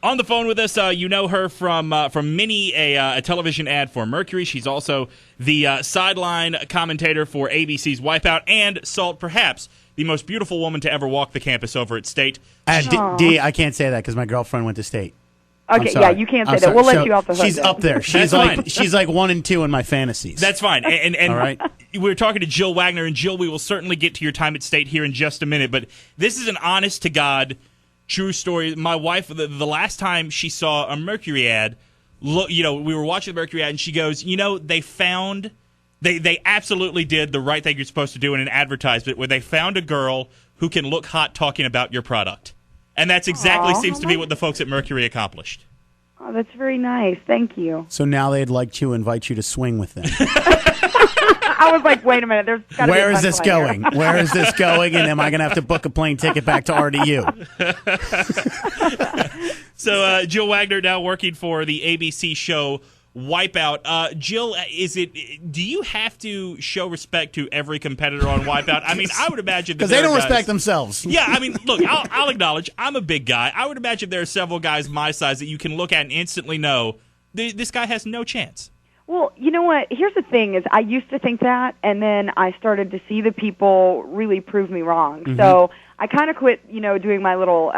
On the phone with us, you know her from Minnie, a television ad for Mercury. She's also the sideline commentator for ABC's Wipeout, and Salt, perhaps the most beautiful woman to ever walk the campus over at State. D, I can't say that because my girlfriend went to State. Okay, yeah, you can't say that. We'll let you off the hook. She's up there. She's like 1 and 2 in my fantasies. That's fine. And all right. We're talking to Jill Wagner, and Jill, we will certainly get to your time at State here in just a minute, but this is an honest-to-God true story. My wife, the last time she saw a Mercury ad, we were watching the Mercury ad, and she goes, they absolutely did the right thing you're supposed to do in an advertisement where they found a girl who can look hot talking about your product. And that's exactly seems to be what the folks at Mercury accomplished. Oh, that's very nice. Thank you. So now they'd like to invite you to swing with them. I was like, wait a minute. There's gotta Where be a is this going? Where is this going? And am I going to have to book a plane ticket back to RDU? So Jill Wagner now working for the ABC show Wipeout. Jill, do you have to show respect to every competitor on Wipeout? I mean, I would imagine because they don't respect themselves. Yeah, I mean, look, I'll acknowledge I'm a big guy. I would imagine there are several guys my size that you can look at and instantly know this guy has no chance. Well, you know what? Here's the thing: is I used to think that, and then I started to see the people really prove me wrong. Mm-hmm. So I kind of quit, doing my little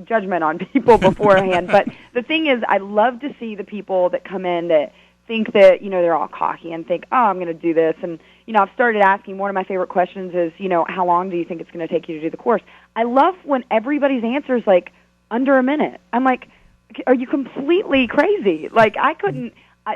judgment on people beforehand. But the thing is, I love to see the people that come in that think that, they're all cocky and think, oh, I'm going to do this. And, I've started asking, one of my favorite questions is, how long do you think it's going to take you to do the course? I love when everybody's answer is like under a minute. I'm like, are you completely crazy? Like, I couldn't.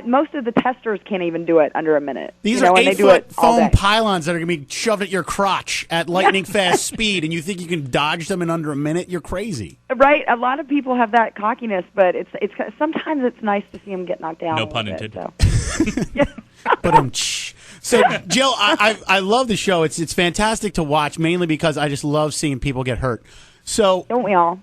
Most of the testers can't even do it under a minute. These are 8-foot foam pylons that are going to be shoved at your crotch at lightning fast speed, and you think you can dodge them in under a minute? You're crazy. Right. A lot of people have that cockiness, but it's sometimes it's nice to see them get knocked down. No pun intended. So, Jill, I love the show. It's fantastic to watch, mainly because I just love seeing people get hurt. So don't we all?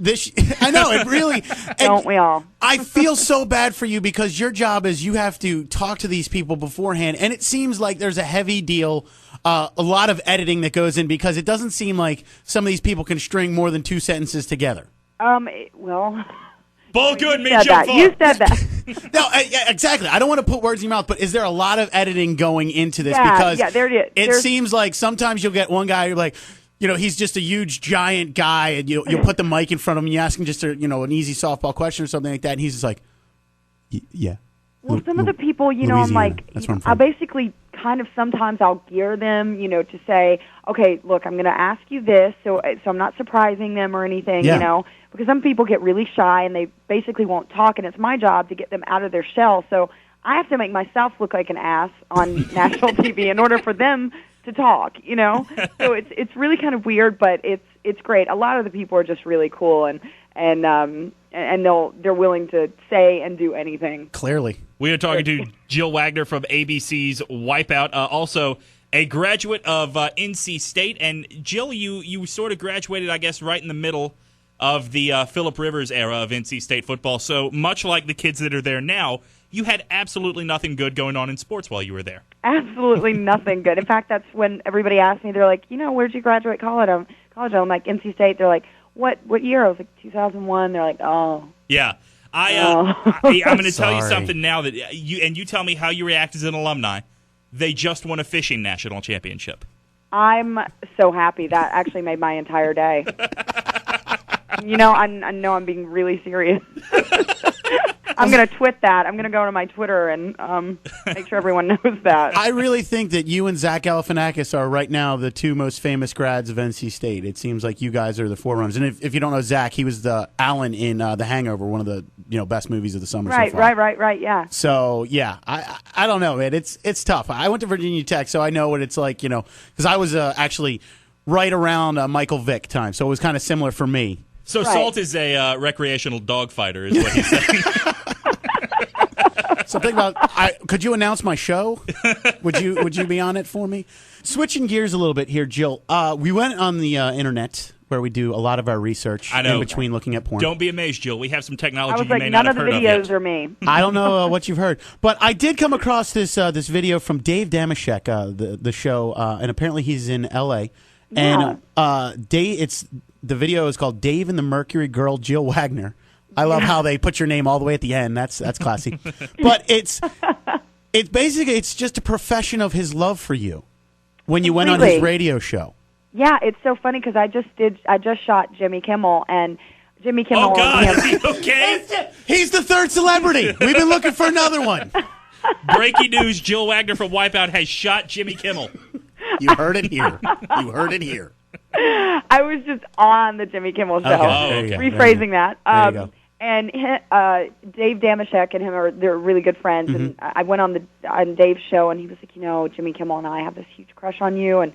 I know it really. Don't we all? I feel so bad for you because your job is you have to talk to these people beforehand, and it seems like there's a heavy deal, a lot of editing that goes in because it doesn't seem like some of these people can string more than 2 sentences together. Well. Ball good, me, You said that. No, yeah, exactly. I don't want to put words in your mouth, but is there a lot of editing going into this? Yeah, because there it is. It seems like sometimes you'll get one guy who's like, he's just a huge, giant guy, and you'll put the mic in front of him, and you ask him just an easy softball question or something like that, and he's just like, yeah. Well, some of the people, I'm like, I basically kind of sometimes I'll gear them, to say, okay, look, I'm going to ask you this, so I'm not surprising them or anything, because some people get really shy and they basically won't talk, and it's my job to get them out of their shell, so I have to make myself look like an ass on national TV in order for them to talk, So it's really kind of weird, but it's great. A lot of the people are just really cool, and they're willing to say and do anything. Clearly, we are talking to Jill Wagner from ABC's Wipeout, also a graduate of NC State. And Jill, you sort of graduated, I guess, right in the middle of the Phillip Rivers era of NC State football. So much like the kids that are there now, you had absolutely nothing good going on in sports while you were there. Absolutely nothing good. In fact, that's when everybody asked me, they're like, where'd you graduate college? I'm like, NC State. They're like, what year? I was like, 2001. They're like, oh. Yeah. I'm going to tell you something now that you tell me how you react as an alumni. They just won a fishing national championship. I'm so happy. That actually made my entire day. I know I'm being really serious. I'm going to twit that. I'm going to go to my Twitter and make sure everyone knows that. I really think that you and Zach Galifianakis are right now the 2 most famous grads of NC State. It seems like you guys are the forerunners. And if you don't know Zach, he was the Alan in The Hangover, one of the best movies of the summer so far. Right, yeah. So, yeah, I don't know, man. It's tough. I went to Virginia Tech, so I know what it's like, because I was actually right around Michael Vick time, so it was kind of similar for me. So right. Salt is a recreational dog fighter, is what he's saying. Something about could you announce my show? Would you be on it for me? Switching gears a little bit here, Jill. We went on the internet where we do a lot of our research in between looking at porn. Don't be amazed, Jill. We have some technology I was you like, may not have heard of yet. None of the videos are me. I don't know what you've heard, but I did come across this video from Dave Damashek, the show, and apparently he's in L.A. Yeah. And the video is called Dave and the Mercury Girl Jill Wagner I love how they put your name all the way at the end. That's classy. But it's basically it's just a profession of his love for you when you went on his radio show. Yeah, it's so funny because I just shot Jimmy Kimmel, and Jimmy Kimmel. Oh God, is he okay? He's the third celebrity. We've been looking for another one. Breaking news: Jill Wagner from Wipeout has shot Jimmy Kimmel. You heard it here. You heard it here. I was just on the Jimmy Kimmel show. Okay. Rephrasing that. There you go. And Dave Damashek and him they're really good friends. And I went on Dave's show, and he was like, Jimmy Kimmel and I have this huge crush on you. And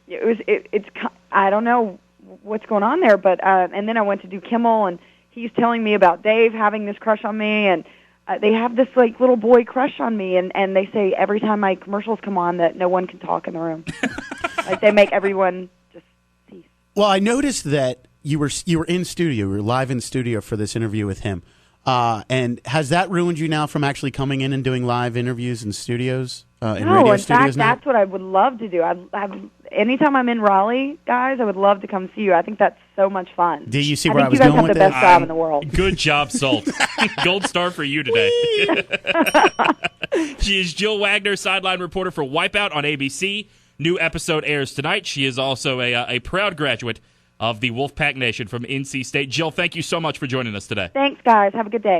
it's I don't know what's going on there, but and then I went to do Kimmel, and he's telling me about Dave having this crush on me, and they have this like little boy crush on me, and they say every time my commercials come on that no one can talk in the room. Like they make everyone just cease. Well, I noticed that you were in studio, you were live in studio for this interview with him. And has that ruined you now from actually coming in and doing live interviews in studios? Radio in studios fact, now? that's what I would love to do. Anytime I'm in Raleigh, guys, I would love to come see you. I think that's so much fun. Do you see where I was you guys going have with the that? best job in the world. Good job, Salt. Gold star for you today. She is Jill Wagner, sideline reporter for Wipeout on ABC. New episode airs tonight. She is also a proud graduate of the Wolfpack Nation from NC State. Jill, thank you so much for joining us today. Thanks, guys. Have a good day.